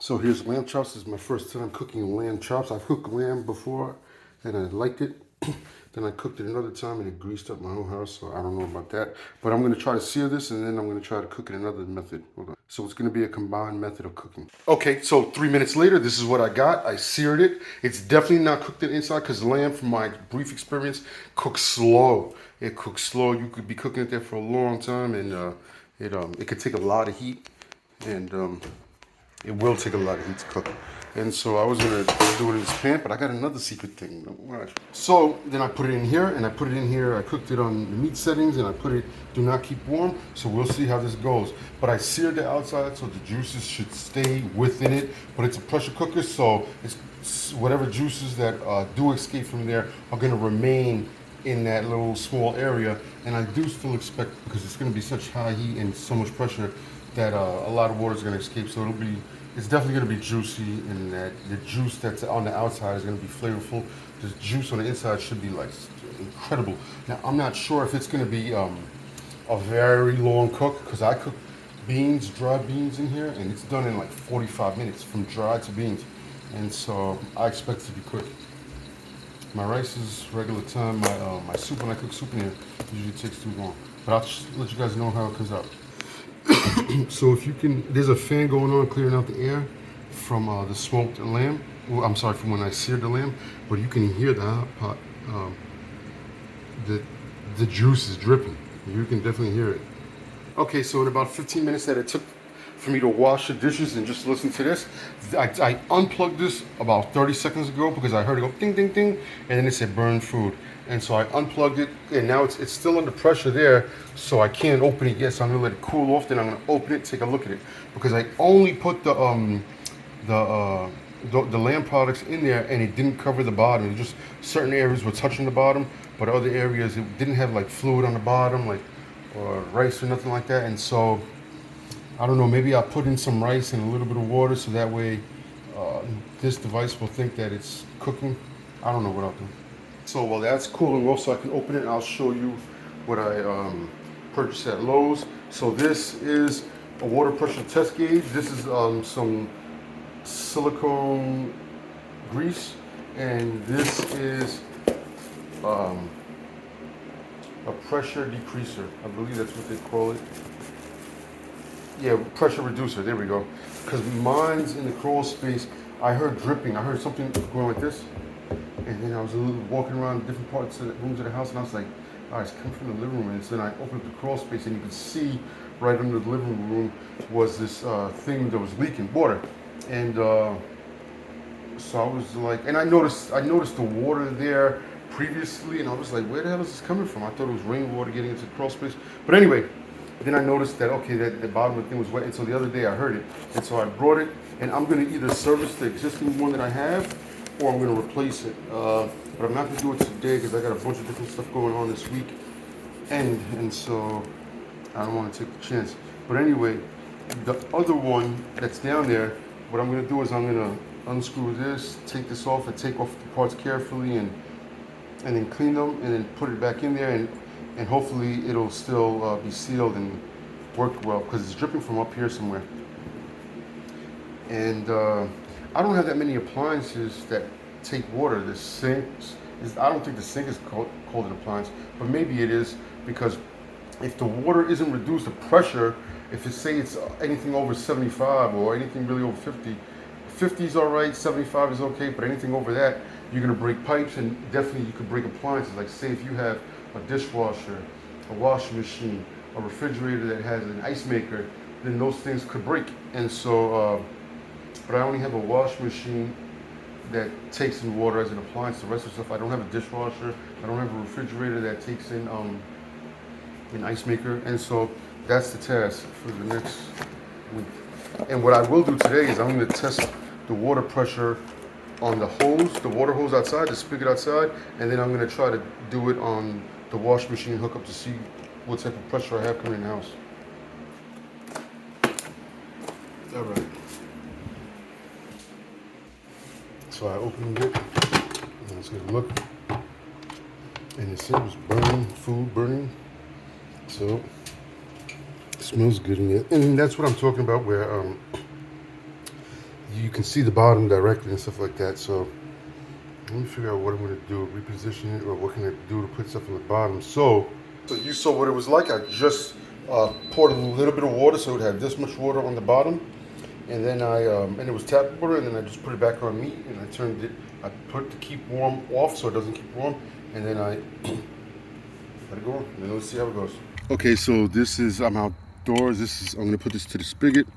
So here's lamb chops. This is my first time cooking lamb chops. I've cooked lamb before and I liked it. Then I cooked it another time and it greased up my whole house, so I don't know about that. But I'm gonna try to sear this and then I'm gonna try to cook it another method. Hold on. So it's gonna be a combined method of cooking. Okay, so 3 minutes later, this is what I got. I seared it. It's definitely not cooked in inside because lamb, from my brief experience, cooks slow. It cooks slow. You could be cooking it there for a long time and it could take a lot of heat and it will take a lot of heat to cook. And so I was gonna do it in this pan, but I got another secret thing. Watch. So then I put it in here, and I put it in here. I cooked it on the meat settings, and I put it do not keep warm. So we'll see how this goes. But I seared the outside, so the juices should stay within it. But it's a pressure cooker, so it's whatever juices that do escape from there are gonna remain in that little small area. And I do still expect, because it's gonna be such high heat and so much pressure, that a lot of water is gonna escape. So it's definitely going to be juicy, and that the juice that's on the outside is going to be flavorful. The juice on the inside should be like incredible. Now, I'm not sure if it's going to be a very long cook, because I cook beans, dry beans in here, and it's done in like 45 minutes from dry to beans. And so I expect it to be quick. My rice is regular time. My soup, when I cook soup in here, usually takes too long. But I'll just let you guys know how it comes out. So if you can, there's a fan going on clearing out the air from the smoked lamb. Well, I'm sorry, from when I seared the lamb, but you can hear the hot pot. The juice is dripping. You can definitely hear it. Okay, so in about 15 minutes that it took for me to wash the dishes and just listen to this, I unplugged this about 30 seconds ago because I heard it go ding, ding, ding, and then it said burn food. And so I unplugged it, and now it's still under pressure there, so I can't open it yet. So I'm gonna let it cool off, then I'm gonna open it, take a look at it, because I only put the lamb products in there, and it didn't cover the bottom. It just certain areas were touching the bottom, but other areas it didn't have like fluid on the bottom, like or rice or nothing like that. And so I don't know. Maybe I'll put in some rice and a little bit of water, so that way this device will think that it's cooking. I don't know what I'll do. So while that's cooling off, so I can open it, and I'll show you what I purchased at Lowe's. So this is a water pressure test gauge. This is some silicone grease, and this is a pressure decreaser. I believe that's what they call it. Yeah, pressure reducer. There we go. Because mine's in the crawl space. I heard dripping. I heard something going like this. And then I was walking around different parts of the rooms of the house, and I was like, all right, it's coming from the living room. And so then I opened up the crawl space, and you could see right under the living room was this thing that was leaking water. And so I was like, and I noticed the water there previously, and I was like, where the hell is this coming from? I thought it was rainwater getting into the crawl space. But anyway, then I noticed that, okay, that the bottom of the thing was wet. And so the other day I heard it. And so I brought it, and I'm going to either service the existing one that I have, or I'm going to replace it. But I'm not going to do it today because I got a bunch of different stuff going on this week. And so I don't want to take the chance. But anyway, the other one that's down there, what I'm going to do is I'm going to unscrew this, take this off, and take off the parts carefully, and then clean them, and then put it back in there, and hopefully it'll still be sealed and work well, because it's dripping from up here somewhere. And I don't have that many appliances that take water. The sink, I don't think the sink is called an appliance, but maybe it is, because if the water isn't reduced, the pressure, if it's, say it's anything over 75 or anything really over 50, 50 is all right, 75 is okay, but anything over that, you're gonna break pipes, and definitely you could break appliances. Like say if you have a dishwasher, a washing machine, a refrigerator that has an ice maker, then those things could break. And so, but I only have a washing machine that takes in water as an appliance. The rest of the stuff, I don't have a dishwasher, I don't have a refrigerator that takes in an ice maker. And so that's the task for the next week. And what I will do today is I'm going to test the water pressure on the hose, the water hose outside, the spigot outside, and then I'm going to try to do it on the wash machine hookup to see what type of pressure I have coming in the house. All right. So I opened it, and let's get a look. And it said it was burning, food burning. So it smells good in there. And that's what I'm talking about, where you can see the bottom directly and stuff like that. So let me figure out what I'm gonna do, reposition it, or what can I do to put stuff on the bottom. So you saw what it was like. I just poured a little bit of water, so it had this much water on the bottom, and then and it was tap water, and then I just put it back on meat, and I turned it. I put it to keep warm off, so it doesn't keep warm, and then I let it go, and then let's see how it goes. Okay, so this is I'm outdoors. I'm gonna put this to the spigot.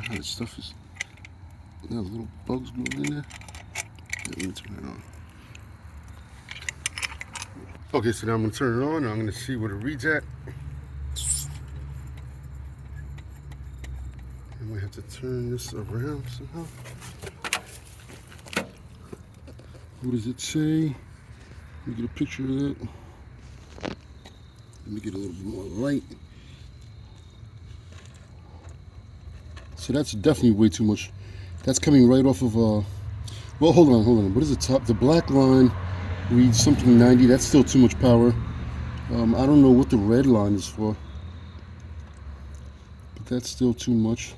Ah, this stuff is little bugs going in there. Let me turn it on. Okay, so now I'm gonna turn it on, and I'm gonna see what it reads at. I might have to turn this around somehow. What does it say? Let me get a picture of that. Let me get a little bit more light. So that's definitely way too much. That's coming right off of well, hold on. What is the top? The black line reads something 90. That's still too much power. I don't know what the red line is for, but that's still too much.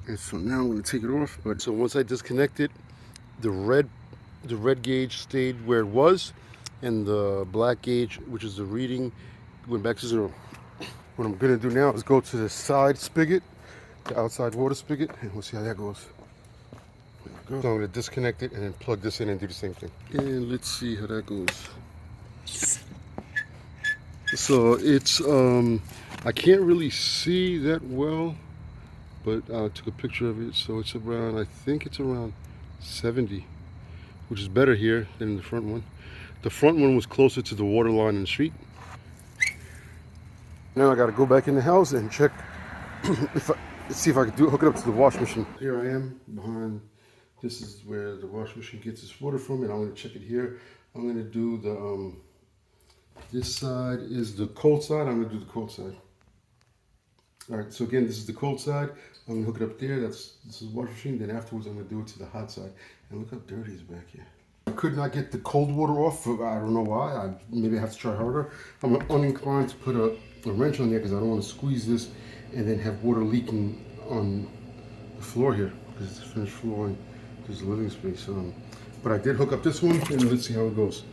And so now I'm going to take it off. But so once I disconnect it, the red gauge stayed where it was, and the black gauge, which is the reading, went back to 0. What I'm going to do now is go to the side spigot, the outside water spigot, and we'll see how that goes. So I'm going to disconnect it and then plug this in and do the same thing. And let's see how that goes. So it's, I can't really see that well, but I took a picture of it. So it's around, I think it's around 70, which is better here than the front one. The front one was closer to the water line in the street. Now I got to go back in the house and check let's see if I can hook it up to the wash machine. Here I am behind. This is where the wash machine gets its water from, and I'm going to check it here. I'm going to do the, this side is the cold side. I'm going to do the cold side. All right, so again, this is the cold side. I'm going to hook it up there. This is the wash machine. Then afterwards, I'm going to do it to the hot side. And look how dirty it's back here. I could not get the cold water off. I don't know why. Maybe I have to try harder. I'm uninclined to put a wrench on there because I don't want to squeeze this and then have water leaking on the floor here, because it's a finished floor and there's a living space. But I did hook up this one, and let's see how it goes.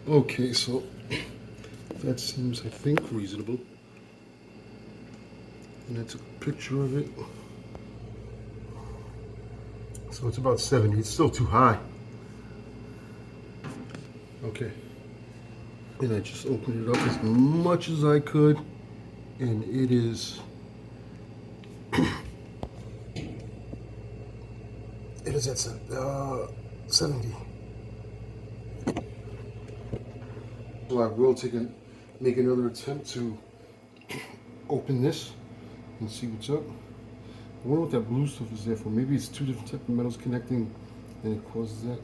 Okay, so that seems, I think, reasonable. And I took a picture of it. So it's about 70. It's still too high. Okay. And I just opened it up as much as I could, and it is it is at 70. So I will make another attempt to open this and see what's up. I wonder what that blue stuff is there for. Maybe it's two different types of metals connecting and it causes that.